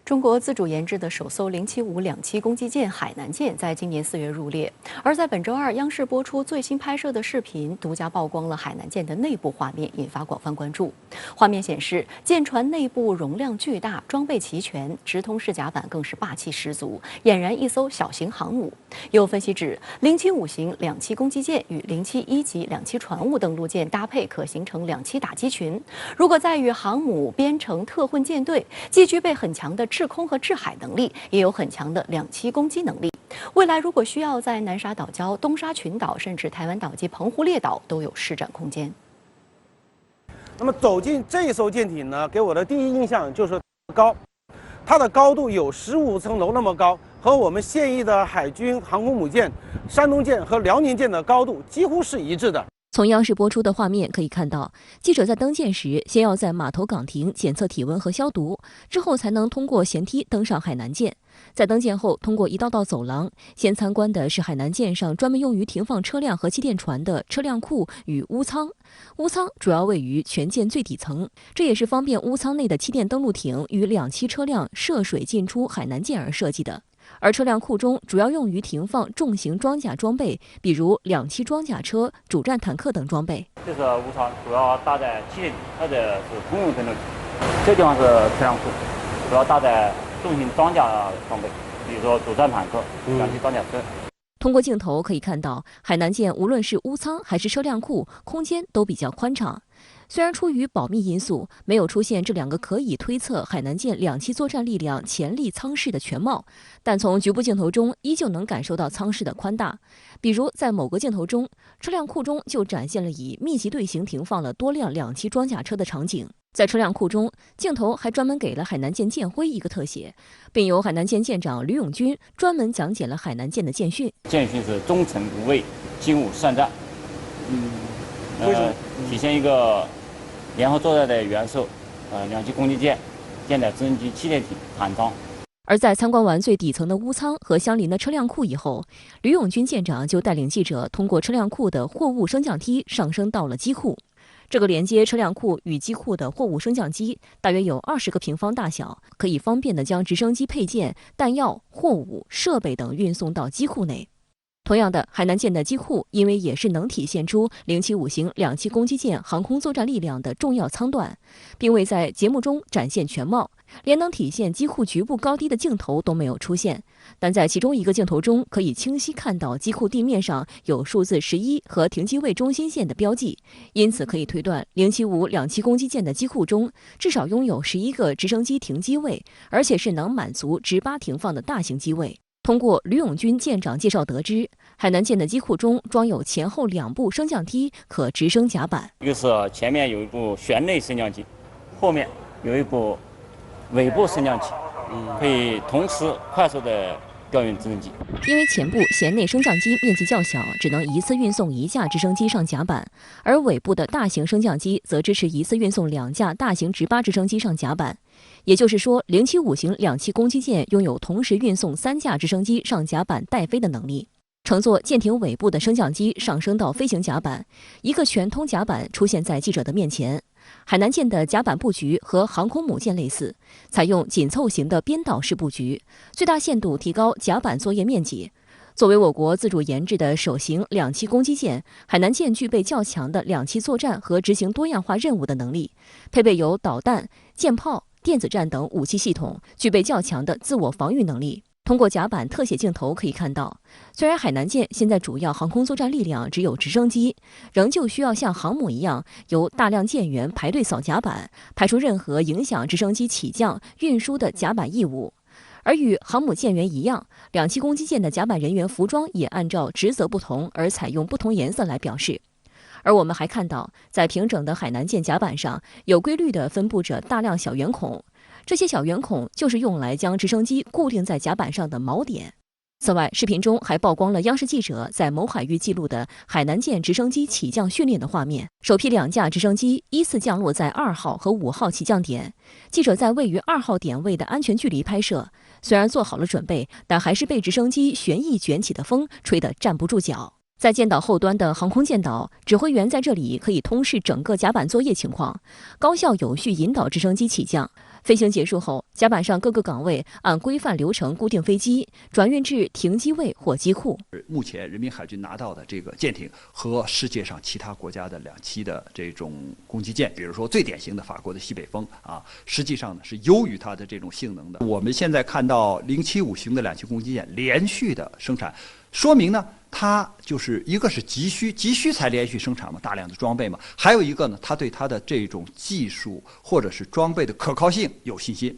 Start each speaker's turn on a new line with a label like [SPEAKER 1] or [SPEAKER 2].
[SPEAKER 1] 中国自主研制的首艘075两栖攻击舰海南舰在今年4月入列，而在本周二，央视播出最新拍摄的视频，独家曝光了海南舰的内部画面，引发广泛关注。画面显示，舰船内部容量巨大，装备齐全，直通式甲板更是霸气十足，俨然一艘小型航母。有分析指，075型两栖攻击舰与071级两栖船坞登陆舰搭配，可形成两栖打击群。如果再与航母编成特混舰队，既具备很强的制空和制海能力，也有很强的两栖攻击能力。未来如果需要在南沙岛礁、东沙群岛，甚至台湾岛及澎湖列岛都有施展空间。
[SPEAKER 2] 那么走进这艘舰艇呢，给我的第一印象就是高，它的高度有15层楼那么高，和我们现役的海军航空母舰、山东舰和辽宁舰的高度几乎是一致的。
[SPEAKER 3] 从央视播出的画面可以看到，记者在登舰时，先要在码头岗亭检测体温和消毒，之后才能通过舷梯登上海南舰。在登舰后，通过一道道走廊，先参观的是海南舰上专门用于停放车辆和气垫船的车辆库与坞舱。坞舱主要位于全舰最底层，这也是方便坞舱内的气垫登陆艇与两栖车辆涉水进出海南舰而设计的。而车辆库中主要用于停放重型装甲装备，比如两栖装甲车、主战坦克等装备。
[SPEAKER 4] 这是坞舱，主要搭载气垫艇，或者是通用登陆艇。这地方是车辆库，主要搭载重型装甲装备，比如说主战坦克、两栖装甲车。
[SPEAKER 3] 通过镜头可以看到，海南舰无论是坞舱还是车辆库，空间都比较宽敞。虽然出于保密因素，没有出现这两个可以推测海南舰两栖作战力量潜力舱室的全貌，但从局部镜头中依旧能感受到舱室的宽大。比如在某个镜头中，车辆库中就展现了以密集队形停放了多辆两栖装甲车的场景。在车辆库中，镜头还专门给了海南舰舰徽一个特写，并由海南舰舰长吕永军专门讲解了海南舰的舰训。
[SPEAKER 4] 舰训是忠诚无畏、精武善战，体现一个联合作战的元素，两栖攻击舰、舰载直升机、气垫艇、坦装。
[SPEAKER 3] 而在参观完最底层的坞舱和相邻的车辆库以后，吕永军舰长就带领记者通过车辆库的货物升降梯上升到了机库。这个连接车辆库与机库的货物升降机大约有20个平方大小，可以方便地将直升机配件、弹药、货物、设备等运送到机库内。同样的，海南舰的机库因为也是能体现出075型两栖攻击舰航空作战力量的重要舱段，并未在节目中展现全貌，连能体现机库局部高低的镜头都没有出现。但在其中一个镜头中，可以清晰看到机库地面上有数字11和停机位中心线的标记，因此可以推断075两栖攻击舰的机库中至少拥有11个直升机停机位，而且是能满足直八停放的大型机位。通过吕永军舰长介绍得知，海南舰的机库中装有前后2部升降梯，可直升甲板。
[SPEAKER 4] 一个是前面有一部舷内升降机，后面有一部尾部升降器，可以同时快速的调运直升机。
[SPEAKER 3] 因为前部舷内升降机面积较小，只能一次运送1架直升机上甲板，而尾部的大型升降机则支持一次运送2架大型直八直升机上甲板。也就是说，075型两栖攻击舰拥有同时运送3架直升机上甲板带飞的能力。乘坐舰艇尾部的升降机上升到飞行甲板，一个全通甲板出现在记者的面前。海南舰的甲板布局和航空母舰类似，采用紧凑型的编导式布局，最大限度提高甲板作业面积。作为我国自主研制的首型两栖攻击舰，海南舰具备较强的两栖作战和执行多样化任务的能力，配备有导弹、舰炮、电子战等武器系统，具备较强的自我防御能力。通过甲板特写镜头可以看到，虽然海南舰现在主要航空作战力量只有直升机，仍旧需要像航母一样由大量舰员排队扫甲板，排除任何影响直升机起降、运输的甲板异物。而与航母舰员一样，两栖攻击舰的甲板人员服装也按照职责不同而采用不同颜色来表示。而我们还看到，在平整的海南舰甲板上，有规律地分布着大量小圆孔，这些小圆孔就是用来将直升机固定在甲板上的锚点。此外，视频中还曝光了央视记者在某海域记录的海南舰直升机起降训练的画面。首批2架直升机依次降落在2号和5号起降点，记者在位于2号点位的安全距离拍摄，虽然做好了准备，但还是被直升机旋翼卷起的风吹得站不住脚。在舰岛后端的航空舰岛，指挥员在这里可以通视整个甲板作业情况，高效有序引导直升机起降。飞行结束后，甲板上各个岗位按规范流程固定飞机，转运至停机位或机库。
[SPEAKER 5] 目前人民海军拿到的这个舰艇和世界上其他国家的2栖的这种攻击舰，比如说最典型的法国的西北风啊，实际上呢是优于它的这种性能的。我们现在看到075型的2栖攻击舰连续的生产，说明呢，它就是一个是急需才连续生产嘛，大量的装备嘛，还有一个呢，它对它的这种技术或者是装备的可靠性有信心。